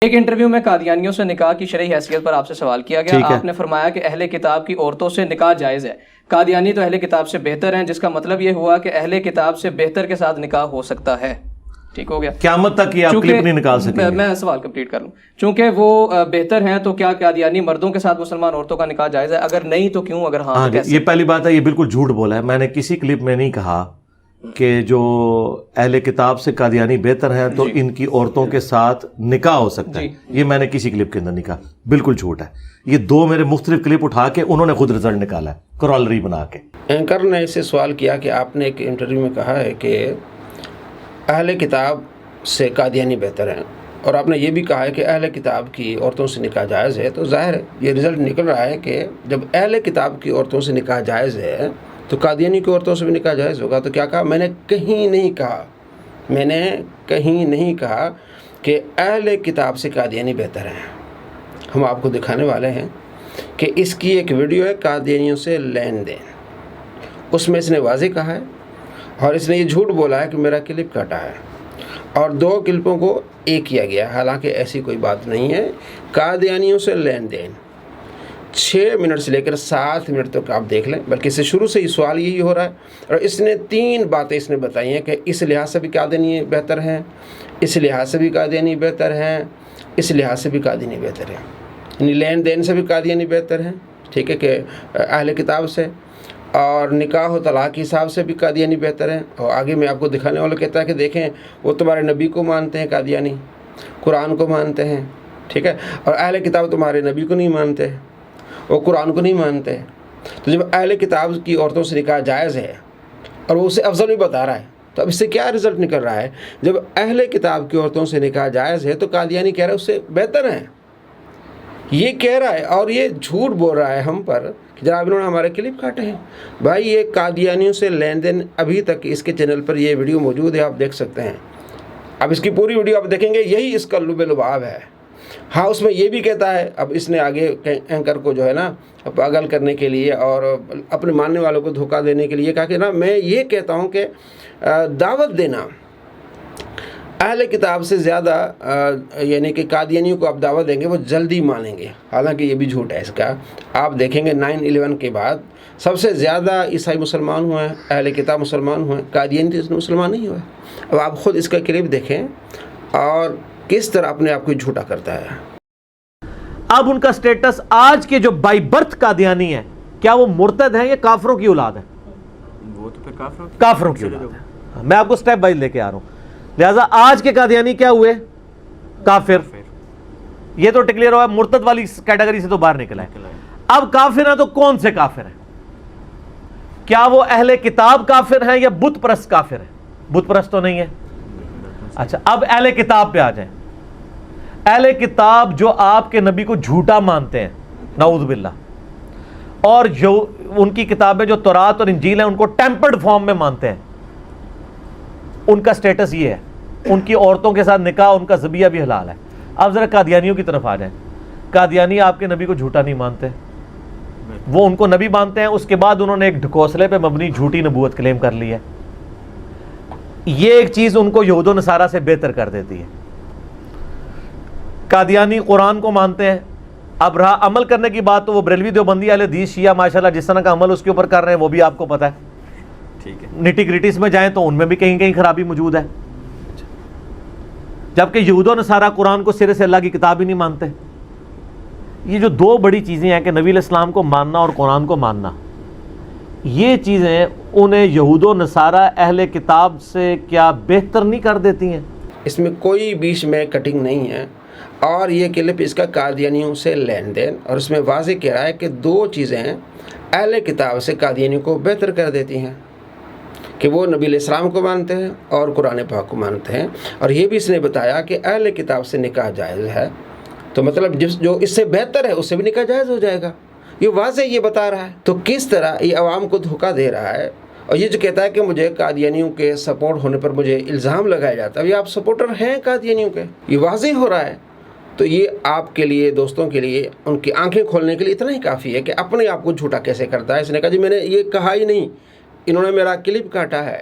ایک انٹرویو میں قادیانیوں سے نکاح کی شرعی حیثیت پر آپ سے سوال کیا گیا. آپ نے فرمایا کہ اہل کتاب کی عورتوں سے نکاح جائز ہے. قادیانی تو اہل کتاب سے بہتر ہیں، جس کا مطلب یہ ہوا کہ اہل کتاب سے بہتر کے ساتھ نکاح ہو سکتا ہے. ٹھیک ہو گیا؟ قیامت تک یہ آپ کلپ نہیں نکال سکتے. میں سوال کمپلیٹ کر لوں. چونکہ وہ بہتر ہیں تو کیا قادیانی مردوں کے ساتھ مسلمان عورتوں کا نکاح جائز ہے؟ اگر نہیں تو کیوں؟ اگر ہاں تو کیسے؟ یہ پہلی بات ہے، یہ بالکل جھوٹ بولا ہے. میں نے کسی کلپ میں نہیں کہا کہ جو اہل کتاب سے قادیانی بہتر ہیں تو ان کی عورتوں کے ساتھ نکاح ہو سکتا ہے. یہ میں نے کسی کلپ کے اندر نہیں کہا، بالکل جھوٹ ہے. یہ دو میرے مختلف کلپ اٹھا کے انہوں نے خود رزلٹ نکالا ہے کرالری بنا کے. اینکر نے اسے سوال کیا کہ آپ نے ایک انٹرویو میں کہا ہے کہ اہل کتاب سے قادیانی بہتر ہیں، اور آپ نے یہ بھی کہا ہے کہ اہل کتاب کی عورتوں سے نکاح جائز ہے. تو ظاہر ہے یہ رزلٹ نکل رہا ہے کہ جب اہل کتاب کی عورتوں سے نکاح جائز ہے تو قادیانی کی عورتوں سے بھی نکاح جائز ہوگا. تو کیا کہا؟ میں نے کہیں نہیں کہا کہ اہل کتاب سے قادیانی بہتر ہیں. ہم آپ کو دکھانے والے ہیں کہ اس کی ایک ویڈیو ہے قادیانیوں سے لین دین. اس میں اس نے واضح کہا ہے، اور اس نے یہ جھوٹ بولا ہے کہ میرا کلپ کاٹا ہے، اور دو کلپوں کو ایک کیا گیا. حالانکہ ایسی کوئی بات نہیں ہے. قادیانیوں سے لین دین 6 منٹ سے لے کر 7 منٹ تک آپ دیکھ لیں، بلکہ اس سے شروع سے ہی سوال یہی ہو رہا ہے. اور اس نے 3 باتیں اس نے بتائی ہیں کہ اس لحاظ سے بھی قادیانی بہتر ہیں، اس لحاظ سے بھی قادیانی بہتر ہیں، اس لحاظ سے بھی قادیانی بہتر ہیں. یعنی لین دین سے بھی قادیانی بہتر ہیں، ٹھیک ہے، کہ اہل کتاب سے، اور نکاح و طلاق کے حساب سے بھی قادیانی بہتر ہیں. اور آگے میں آپ کو دکھانے والا کہتا ہے کہ دیکھیں وہ تمہارے نبی کو مانتے ہیں قادیانی، قرآن کو مانتے ہیں، ٹھیک ہے، اور اہل کتاب تمہارے نبی کو نہیں مانتے، وہ قرآن کو نہیں مانتے. تو جب اہل کتاب کی عورتوں سے نکاح جائز ہے اور وہ اسے افضل بھی بتا رہا ہے، تو اب اس سے کیا رزلٹ نکل رہا ہے؟ جب اہل کتاب کی عورتوں سے نکاح جائز ہے تو قادیانی کہہ رہا ہے اس سے بہتر ہیں. یہ کہہ رہا ہے اور یہ جھوٹ بول رہا ہے ہم پر کہ جناب انہوں نے ہمارے کلپ کاٹے ہیں. بھائی یہ قادیانیوں سے لین دین ابھی تک اس کے چینل پر یہ ویڈیو موجود ہے، آپ دیکھ سکتے ہیں. اب اس کی پوری ویڈیو آپ دیکھیں گے، یہی اس کا لب لباب ہے. ہاں اس میں یہ بھی کہتا ہے، اب اس نے آگے اینکر کو جو ہے نا پاگل کرنے کے لیے اور اپنے ماننے والوں کو دھوکہ دینے کے لیے کہا کہ نا میں یہ کہتا ہوں کہ دعوت دینا اہل کتاب سے زیادہ، یعنی کہ قادیانیوں کو آپ دعوت دیں گے وہ جلدی مانیں گے. حالانکہ یہ بھی جھوٹ ہے اس کا. آپ دیکھیں گے 9/11 کے بعد سب سے زیادہ عیسائی مسلمان ہوئے ہیں، اہل کتاب مسلمان ہوئے ہیں، قادیانی تو مسلمان نہیں ہوئے. اب آپ خود اس کا کلپ دیکھیں اور کس طرح اپنے آپ کو جھوٹا کرتا ہے. اب ان کا سٹیٹس آج کے جو بائی برتھ قادیانی ہیں، کیا وہ مرتد ہیں یا کافروں کی اولاد ہے؟ وہ تو پھر کافروں کی اولاد ہے. میں آپ کو سٹیپ بائی لے کے آ رہا ہوں. لہٰذا آج کے قادیانی کیا ہوئے؟ کافر. یہ تو ڈکلیئر ہوا، مرتد والی کیٹیگری سے تو باہر نکلا ہے. اب کافر ہیں تو کون سے کافر ہیں؟ کیا وہ اہل کتاب کافر ہیں یا بت پرست کافر ہیں؟ بت پرست تو نہیں ہے. اچھا اب اہل کتاب پہ آ جائیں. اہل کتاب جو آپ کے نبی کو جھوٹا مانتے ہیں، نعوذ باللہ، اور جو ان کی کتابیں جو تورات اور انجیل ہیں ان کو ٹیمپرڈ فارم میں مانتے ہیں، ان کا سٹیٹس یہ ہے. ان کی عورتوں کے ساتھ نکاح، ان کا ذبیحہ بھی حلال ہے. اب ذرا قادیانیوں کی طرف آ جائیں. قادیانی آپ کے نبی کو جھوٹا نہیں مانتے، وہ ان کو نبی مانتے ہیں. اس کے بعد انہوں نے ایک ڈھکوسلے پہ مبنی جھوٹی نبوت کلیم کر لی ہے. یہ ایک چیز ان کو یہود و نصارہ سے بہتر کر دیتی ہے. قادیانی قرآن کو مانتے ہیں. اب رہا عمل کرنے کی بات، تو وہ بریلوی دیوبندی اہل حدیث شیعہ ماشاءاللہ جس طرح کا عمل اس کے اوپر کر رہے ہیں وہ بھی آپ کو پتہ ہے. ٹھیک ہے، نٹی گریٹیز میں جائیں تو ان میں بھی کہیں کہیں خرابی موجود ہے. جبکہ یہود و نصارہ قرآن کو سرے سے اللہ کی کتاب ہی نہیں مانتے. یہ جو دو بڑی چیزیں ہیں کہ نبی علیہ السلام کو ماننا اور قرآن کو ماننا، یہ چیزیں انہیں یہود و نصارہ اہل کتاب سے کیا بہتر نہیں کر دیتی ہیں؟ اس میں کوئی بیچ میں کٹنگ نہیں ہے. اور یہ کلپ اس کا قادیانیوں سے لین دین، اور اس میں واضح کہہ رہا ہے کہ 2 چیزیں اہل کتاب سے قادیانیوں کو بہتر کر دیتی ہیں، کہ وہ نبی علیہ السلام کو مانتے ہیں اور قرآن پاک کو مانتے ہیں. اور یہ بھی اس نے بتایا کہ اہل کتاب سے نکاح جائز ہے، تو مطلب جو اس سے بہتر ہے اس سے بھی نکاح جائز ہو جائے گا. یہ واضح یہ بتا رہا ہے. تو کس طرح یہ عوام کو دھوکہ دے رہا ہے. اور یہ جو کہتا ہے کہ مجھے قادیانیوں کے سپورٹ ہونے پر مجھے الزام لگایا جاتا ہے، یہ آپ سپورٹر ہیں قادیانیوں کے، یہ واضح ہو رہا ہے. تو یہ آپ کے لیے، دوستوں کے لیے، ان کی آنکھیں کھولنے کے لیے اتنا ہی کافی ہے کہ اپنے آپ کو جھوٹا کیسے کرتا ہے. اس نے کہا جی میں نے یہ کہا ہی نہیں، انہوں نے میرا کلپ کاٹا ہے.